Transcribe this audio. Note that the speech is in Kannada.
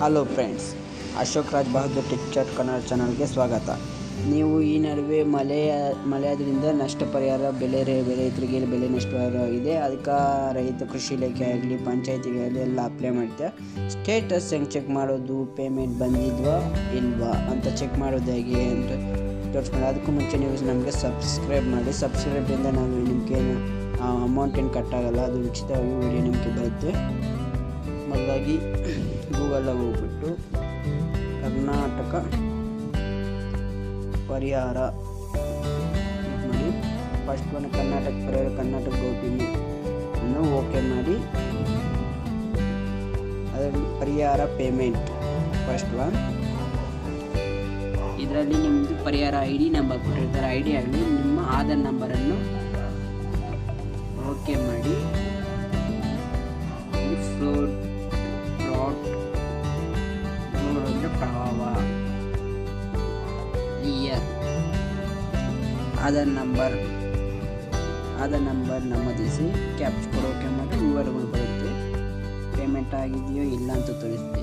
Hello friends, Ashok Raj Bahadur tech Kannada ಚಾನಲ್ಗೆ ಸ್ವಾಗತ. ನೀವು ಈ ನಡುವೆ ಮಳೆಯಾದ್ರಿಂದ ನಷ್ಟ ಪರಿಹಾರ ರೈತರಿಗೆ ಬೆಲೆ ನಷ್ಟವಾಗಿದೆ. ಅದಕ್ಕೆ ರೈತ ಕೃಷಿ ಇಲಾಖೆ ಆಗಲಿ ಪಂಚಾಯತಿಗಳಲ್ಲಿ ಎಲ್ಲ ಅಪ್ಲೈ ಮಾಡ್ತಾರೆ. ಸ್ಟೇಟಸ್ ಹೆಂಗೆ ಚೆಕ್ ಮಾಡೋದು, ಪೇಮೆಂಟ್ ಬಂದಿದ್ವಾ ಇಲ್ವಾ ಅಂತ ಚೆಕ್ ಮಾಡೋದು ಹೇಗೆ ಅಂತ ತೋರಿಸ್ಕೊಂಡು, ಅದಕ್ಕೂ ಮುಂಚೆ ನೀವು ನಮಗೆ ಸಬ್ಸ್ಕ್ರೈಬ್ ಮಾಡಿ. ಸಬ್ಸ್ಕ್ರೈಬಿಂದ ನಾವು ನಿಮಗೆ ಅಮೌಂಟ್ ಏನು ಕಟ್ಟಾಗಲ್ಲ, ಅದು ಉಚಿತವಾಗಿ ವಿಡಿಯೋ ನಿಮಗೆ ಬರುತ್ತೆ. ಮೊದಲಾಗಿ ಗೂಗಲ್ಲಾಗ ಹೋಗ್ಬಿಟ್ಟು ಕರ್ನಾಟಕ ಪರಿಹಾರ ಮಾಡಿ. ಫಸ್ಟ್ ಒನ್ ಕರ್ನಾಟಕ ಪರಿಹಾರ, ಕರ್ನಾಟಕ ಗೌರ್ಮೆಂಟ್ ಅನ್ನು ಓಕೆ ಮಾಡಿ. ಅದರಲ್ಲಿ ಪರಿಹಾರ ಪೇಮೆಂಟ್ ಫಸ್ಟ್ ಒನ್. ಇದರಲ್ಲಿ ನಿಮ್ಮದು ಪರಿಹಾರ ID ನಂಬರ್ ಕೊಟ್ಟಿರ್ತಾರೆ. ID ಆಗಲಿ ನಿಮ್ಮ ಆಧಾರ್ ನಂಬರನ್ನು ಓಕೆ ಮಾಡಿ. ಫ್ಲೋಟ್ ಅಂದರೆ ಪ್ರವಾಹ, ಇಯರ್, ಆಧಾರ್ ನಂಬರ್ ನಮೂದಿಸಿ ಕ್ಯಾಪ್ಚರ್ ಓಕೆ ಮಾಡಿ. ವಿವರಗಳು ಬರುತ್ತೆ. ಪೇಮೆಂಟ್ ಆಗಿದೆಯೋ ಇಲ್ಲ ಅಂತ ತೋರಿಸುತ್ತೆ.